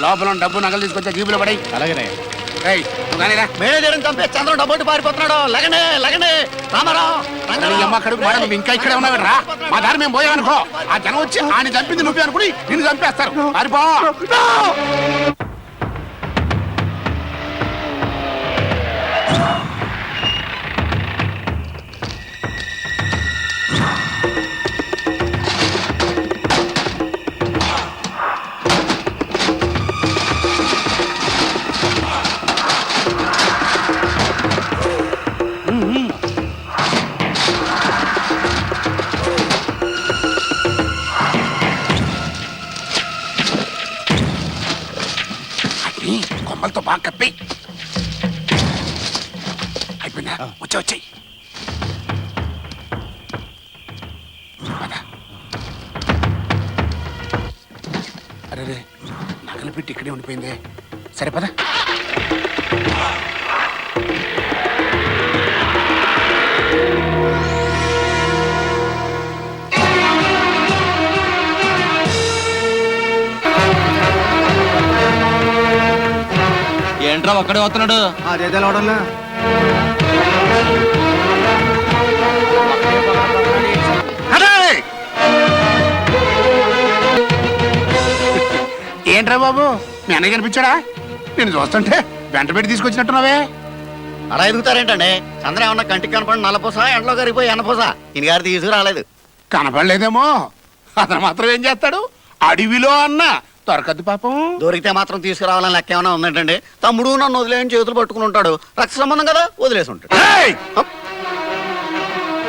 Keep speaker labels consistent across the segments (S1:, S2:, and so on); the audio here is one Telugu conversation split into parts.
S1: లోపల డబ్బు నగలు తీసుకొచ్చా జీబులో పడాయి.
S2: అలాగనే
S3: మేనేజర్ చంపే చంద్రం డబ్బు పారిపోతున్నాడు. లగనే లగనే
S1: రామారావు ఇంకా ఇక్కడే ఉన్నావు రా. మా దారి మేము పోయామనుకో ఆ జనం వచ్చి ఆయన చంపింది నువ్వే అనుకుని నిన్ను చంపేస్తారు. పారిపో. కొమ్మలతో బాగా కప్పి అయిపోయిందా? వచ్చాయి అరే నగలు పెట్టి ఇక్కడే ఉండిపోయిందే. సరే పద.
S2: ఏంట్రా ఒక్కడే వస్తున్నాడు?
S3: అదేదోనా
S1: ఏంట్రా బాబు మీ అన్నయ్య కనిపించాడా? నేను చూస్తుంటే వెంట పెట్టి తీసుకొచ్చినట్టున్నావే.
S3: అలా ఎదుగుతారేంటండి? చంద్ర ఏమన్నా కంటికి కనపడి నల్లపూస ఎండలో కరిగిపోయి ఎన్నపూస ఈయన గారు తీసుకురాలేదు.
S1: కనపడలేదేమో. అతను మాత్రం ఏం చేస్తాడు? అడవిలో అన్న దొరకద్దు పాపం.
S3: దొరికితే మాత్రం తీసుకురావాలని లెక్క ఏమైనా ఉందంటండి? తమ్ముడు నన్ను వదిలేని చేతులు పట్టుకుని ఉంటాడు. రక్త సంబంధం కదా, వదిలేసి ఉంటాడు.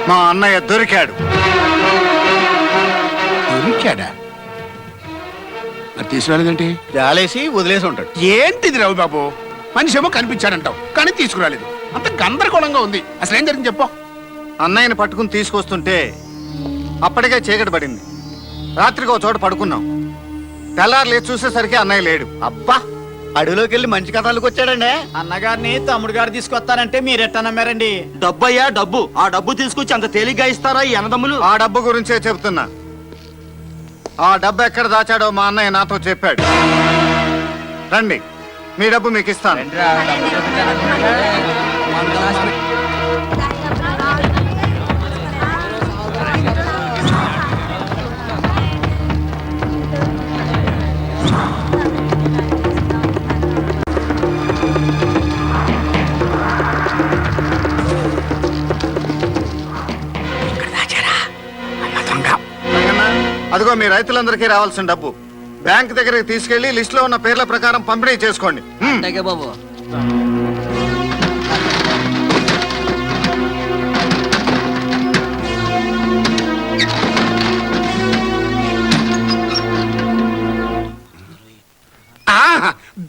S4: మా అన్నయ్య దొరికాడు.
S1: దొరికాడా? మరి తీసుకురాలేదేంటి?
S3: జాలేసి వదిలేసి ఉంటాడు.
S1: ఏంటిది రవి బాబు? మనిషి ఏమో కనిపించాడంటావు కానీ తీసుకురాలేదు. అంత గందరగోళంగా ఉంది. అసలు ఏం జరిగింది చెప్పు.
S4: అన్నయ్యని పట్టుకుని తీసుకొస్తుంటే అప్పటికే చీకటి పడింది. రాత్రికి ఒక చోట పడుకున్నాం. తెల్లారు లేచి చూసేసరికి అన్నయ్య లేడు.
S3: అబ్బా, అడవిలోకి వెళ్ళి మంచి కథలకు వచ్చాడండి.
S2: అన్నగారిని తమ్ముడు గారు తీసుకొస్తారంటే మీరెట్టా నమ్మారండి?
S5: డబ్బు అయ్యా డబ్బు. ఆ డబ్బు తీసుకొచ్చి అంత తేలిగ్గా ఇస్తారా ఈ అన్నదమ్ములు?
S4: ఆ డబ్బు గురించే చెబుతున్నా. ఆ డబ్బు ఎక్కడ దాచాడో మా అన్నయ్య నాతో చెప్పాడు. రండి, మీ డబ్బు మీకు ఇస్తాను. అదిగో మీ రైతులందరికీ రావాల్సిన డబ్బు బ్యాంక్ దగ్గరికి తీసుకెళ్లి లిస్ట్ లో ఉన్న పేర్ల ప్రకారం పంపిణీ చేసుకోండి.
S5: బాబు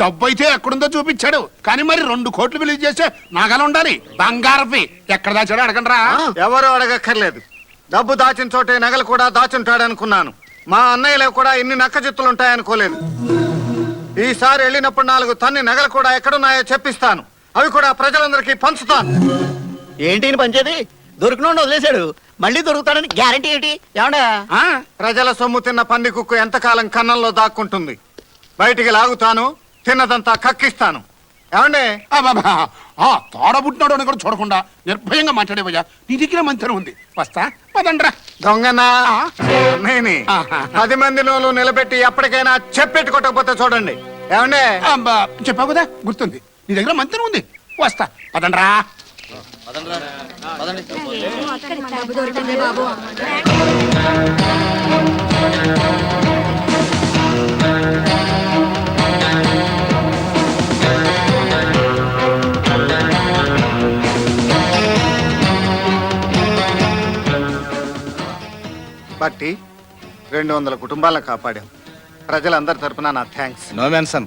S1: డబ్బు అయితే ఎక్కడుందో చూపించాడు కానీ మరి 2 కోట్లు విలువ చేసే నగలు ఉండాలి. బంగారపి ఎక్కడ దాచాడో అడగండి రా.
S4: ఎవరు అడగక్కర్లేదు. డబ్బు దాచిన చోటే నగలు కూడా దాచుంటాడనుకున్నాను. మా అన్నయ్యలో కూడా ఇన్ని నక్కజిత్తులుంటాయనుకోలేదు. ఈసారి వెళ్ళినప్పుడు 4 టన్ను నగలు కూడా ఎక్కడున్నాయో చెప్పిస్తాను. అవి కూడా ప్రజలందరికీ పంచుతాను.
S3: ఏంటి పంచేది? దొరికినోడు వదిలేశాడు, మళ్ళీ దొరుకుతాడని గ్యారంటీ ఏంటి? ఏమండా?
S4: ప్రజల సొమ్ము తిన్న పంది కుక్కు ఎంతకాలం కన్నంలో దాక్కుంటుంది? బయటికి లాగుతాను, తిన్నదంతా కక్కిస్తాను. ఏమండే?
S1: తోడబుట్టినాడు అని కూడా చూడకుండా నిర్భయంగా మాట్లాడేవయ్యా. నీ దగ్గర మంతరం ఉంది. వస్తా పదండ్రా.
S4: దొంగనా నేని 10 మందిలోనూ నిలబెట్టి ఎప్పటికైనా చెప్పెట్టుకోకపోతే చూడండి. ఏమండే?
S1: చెప్పావు కదా, గుర్తుంది. నీ దగ్గర మంతరం ఉంది. వస్తా పదండ్రా.
S4: బట్టి 200 కుటుంబాలను కాపాడాం. ప్రజలందరి తరపున నా థ్యాంక్స్.
S2: No mention.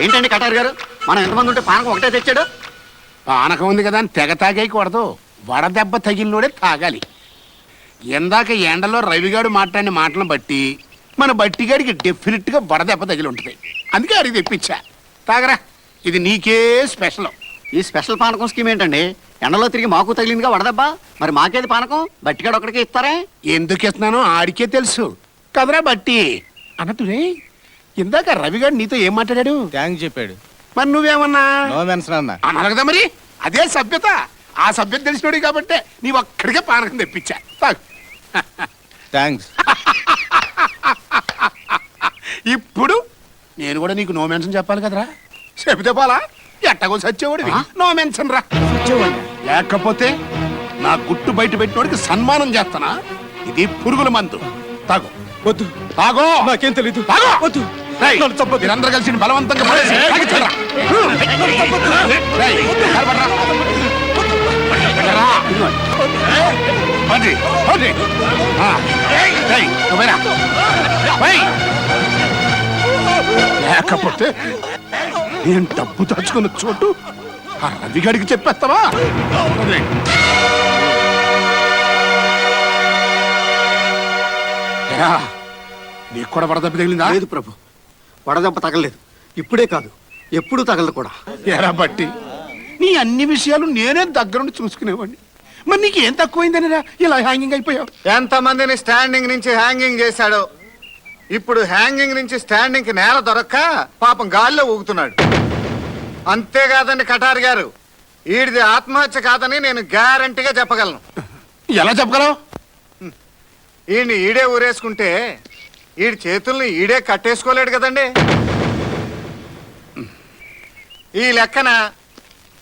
S3: ఏంటండి కటారు గారు, మనం ఎంతమంది ఉంటే పానకం ఒకటే తెచ్చాడు?
S1: పానకం ఉంది కదా అని తెగ తాగేయకూడదు. వడదెబ్బ తగిలినోడే తాగాలి. ఇందాక ఎండలో రవిగాడు మాట్లాడిన మాటలను బట్టి మన బట్టిగాడికి డెఫినెట్ గా వడదెబ్బ తగిలి ఉంటుంది. అందుకే అడిగి తెప్పించా. తాగరా, ఇది నీకే స్పెషల్.
S3: ఈ స్పెషల్ పానకం స్కీమ్ ఏంటండి? ఎండలో తిరిగి మాకు తగిలిందిగా వడదెబ్బ. మరి మాకేది పానకం? బట్టిగాడు ఒక్కడికి ఇస్తారే?
S1: ఎందుకు ఇస్తున్నానో ఆడికే తెలుసు కదరా బట్టి. అన్నట్టు రే, ఇందాక రవిగాడు నీతో ఏం మాట్లాడాడు?
S2: థ్యాంక్స్ చెప్పాడు.
S1: మరి నువ్వేమన్నా
S2: నో మెన్షన్ అన్న.
S1: అన్నారు కదా మరి. అదే సభ్యత. ఆ సభ్యత తెలిసినోడు కాబట్టి నీ ఒక్కడికే పానకం తెప్పించా. తాగు.
S2: థ్యాంక్స్.
S1: ఇప్పుడు నేను కూడా నీకు నో మెన్షన్ చెప్పాలి కదరా. చెబితే పోలా, ఎట్టగో సచ్చేవాడివి నో మెన్షన్ రా. లేకపోతే నా గుట్టు బయట పెట్టినోడికి సన్మానం చేస్తానా? ఇది పురుగుల మందు. తాగు.
S2: వద్దు,
S1: తాగో.
S2: నాకేం తెలీదు.
S1: తాగో.
S2: వద్దు.
S1: రేయ్, మీరందరూ కలిసి బలవంతంగా పడేసి తాగించండ్రా. రేయ్, నిలబడ్రా. పడరా. పడి, పడి. ఆ, రేయ్, నువ్వేరా. పోయ్. లేకపోతే నేను డబ్బు దాచుకున్న చోటు ఆ రవిగాడికి చెప్పేస్తావా? రేయ్. ఏరా, నీకు కూడా వడదెబ్బ తగిలిందా?
S3: లేదు ప్రభు, వడదెబ్బ తగలలేదు. ఇప్పుడే కాదు, ఎప్పుడూ తగలదు కూడా.
S1: ఎరా బట్టి, నీ అన్ని విషయాలు నేనే దగ్గరుండి చూసుకునేవాడిని. మరి నీకు ఏం తక్కువైందనిరా ఇలా హ్యాంగింగ్ అయిపోయావు?
S4: ఎంతమందిని స్టాండింగ్ నుంచి హ్యాంగింగ్ చేశాడో. ఇప్పుడు హ్యాంగింగ్ నుంచి స్టాండింగ్ కి నేల దొరక్క పాపం గాల్లో ఊగుతున్నాడు. అంతేకాదండి కటారి గారు, ఈడిది ఆత్మహత్య కాదని నేను గ్యారంటీగా చెప్పగలను.
S1: ఎలా చెప్పగలవు?
S4: ఈయన్ని ఈడే ఊరేసుకుంటే ఈడి చేతుల్ని ఈడే కట్టేసుకోలేడు కదండి. ఈ లెక్కన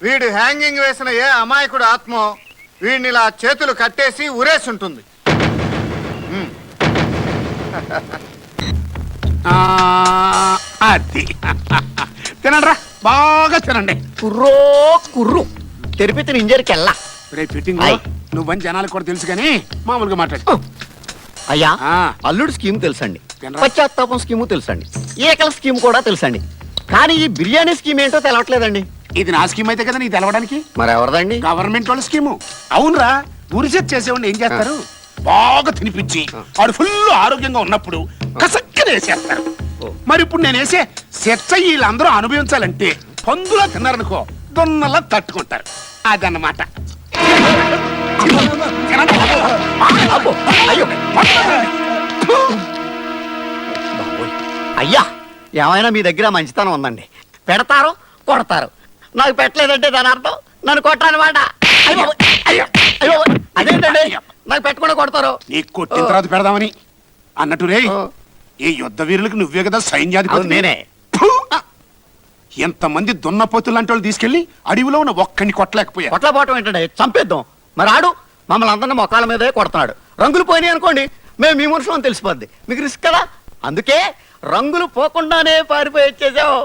S4: వీడు హ్యాంగింగ్ వేసిన ఏ అమాయకుడు ఆత్మో వీడిని ఇలా చేతులు కట్టేసి ఊరేసి ఉంటుంది.
S1: ఆ, అది తినండిరా, బాగా తినండి.
S3: కుర్రో కుర్రు తెరిపి తిని ఇంజరికెళ్ళా.
S1: రేపు ఫిట్టింగ్
S3: ఆయ్.
S1: నువ్వని జనాలకు కూడా తెలుసు కానీ మామూలుగా మాట్లాడు.
S3: అయ్యా,
S1: ఆ.
S3: అల్లుడు స్కీమ్ తెలుసండి,
S1: తినరా.
S3: పశ్చాత్తాపం స్కీము తెలుసండి, ఏకల స్కీమ్ కూడా తెలుసండి. కానీ ఈ బిర్యానీ స్కీమ్ ఏంటో తెలవట్లేదండి.
S1: ఇది నా స్కీమ్ అయితే కదా నీకు తెలవడానికి.
S3: మరి ఎవరిదండి?
S1: గవర్నమెంట్ వాళ్ళ స్కీము. అవునరా, ఊరిసేట్ చేసేవాడిని ఏం చేస్తారు? బాగా తినిపించి వాడు ఫుల్ ఆరోగ్యంగా ఉన్నప్పుడు కసక్కన వేసేస్తారు. మరి ఇప్పుడు నేను వేసే సెచ్చ వీళ్ళందరూ అనుభవించాలంటే పందులా తిన్నారనుకో దొన్నలా తట్టుకుంటారు. అదన్నమాట.
S3: అబ్బో, అయ్యో. అయ్యా, ఏమైనా మీ దగ్గర మంచితనం ఉందండి. పెడతారు, కొడతారు. నాకు పెట్టలేదంటే దాని అర్థం నన్ను కొట్టరనమాట. అదేంటండి, నాకు పెట్టకుండా కొడతారు.
S1: నీకు కొట్టిన తర్వాత పెడదామని అన్నట్టు రే. ఈ యుద్ధ వీరులకు నువ్వే కదా సైన్యాధిపతి.
S3: నేనే.
S1: ఎంతమంది దున్నపోతులు లాంటి వాళ్ళు తీసుకెళ్లి అడవిలో ఉన్న ఒక్కడిని కొట్టలేకపోయా.
S3: కొట్ల పోవటం ఏంటండి, చంపేద్దాం. మరి ఆడు మమ్మల్ని అందరినీ మొక్కల మీదే కొడుతున్నాడు. రంగులు పోయినాయి అనుకోండి, మేము మీ మనుషులు అని తెలిసిపోద్ది. మీకు రిస్క్ కదా, అందుకే రంగులు పోకుండానే పారిపోయి వచ్చేసావు.